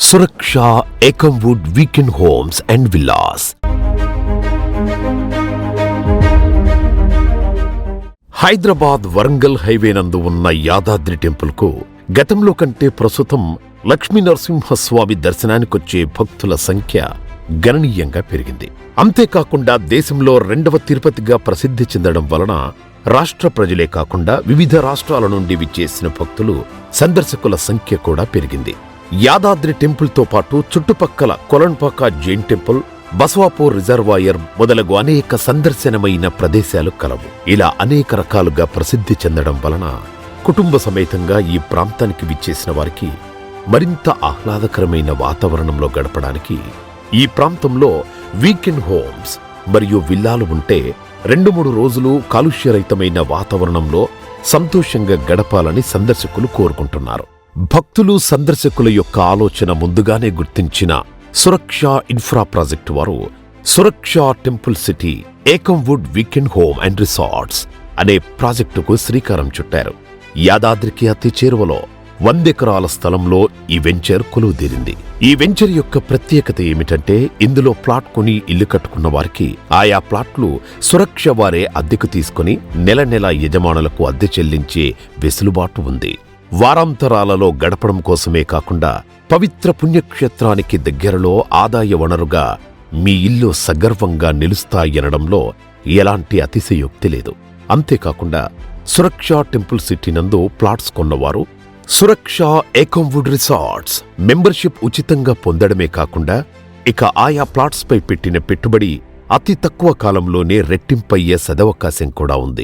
Suraksha Ekamwood weekend homes and villas. Hyderabad Warangal highway నందు ఉన్న యాదాద్రి టెంపుల్కు గతంలో కంటే ప్రస్తుతం లక్ష్మీ నరసింహస్వామి దర్శనానికొచ్చే భక్తుల సంఖ్య గణనీయంగా పెరిగింది. అంతేకాకుండా దేశంలో రెండవ తిరుపతిగా ప్రసిద్ధి చెందడం వలన రాష్ట్ర ప్రజలే కాకుండా వివిధ రాష్ట్రాల నుండి విచ్చేసిన భక్తులు సందర్శకుల సంఖ్య కూడా పెరిగింది. యాదాద్రి టెంపుల్తో పాటు చుట్టుపక్కల కొలన్పాక జైన్ టెంపుల్, బసవాపూర్ రిజర్వాయర్ మొదలగు అనేక సందర్శనమైన ప్రదేశాలు కలవు. ఇలా అనేక రకాలుగా ప్రసిద్ధి చెందడం వలన కుటుంబ సమేతంగా ఈ ప్రాంతానికి విచ్చేసిన వారికి మరింత ఆహ్లాదకరమైన వాతావరణంలో గడపడానికి ఈ ప్రాంతంలో వీకెండ్ హోమ్స్ మరియు విల్లాలు ఉంటే 2-3 రోజులు కాలుష్యరహితమైన వాతావరణంలో సంతోషంగా గడపాలని సందర్శకులు కోరుకుంటున్నారు. భక్తులు సందర్శకుల యొక్క ఆలోచన ముందుగానే గుర్తించిన సురక్ష ఇన్ఫ్రా ప్రాజెక్టు వారు Suraksha temple city Ekamwood weekend home and resorts అనే ప్రాజెక్టుకు శ్రీకారం చుట్టారు. యాదాద్రికి అతి చేరువలో 100 ఎకరాల స్థలంలో ఈ వెంచర్ కొలువుదీరింది. ఈ వెంచర్ యొక్క ప్రత్యేకత ఏమిటంటే ఇందులో ప్లాట్ కొని ఇల్లు కట్టుకున్న వారికి ఆయా ప్లాట్లు సురక్ష వారే అద్దెకు తీసుకుని నెల నెల యజమానులకు అద్దె చెల్లించే వెసులుబాటు ఉంది. వారాంతరాలలో గడపడం కోసమే కాకుండా పవిత్ర పుణ్యక్షేత్రానికి దగ్గరలో ఆదాయ వనరుగా మీ ఇల్లు సగర్వంగా నిలుస్తాయనడంలో ఎలాంటి అతిశయోక్తి లేదు. అంతేకాకుండా సురక్ష టెంపుల్ సిటీ నందు ప్లాట్స్ కొన్నవారు సురక్ష ఏకంవుడ్ రిసార్ట్స్ మెంబర్షిప్ ఉచితంగా పొందడమే కాకుండా ఇక ఆయా ప్లాట్స్ పై పెట్టిన పెట్టుబడి అతి తక్కువ కాలంలోనే రెట్టింపయ్యే సదవకాశం కూడా ఉంది.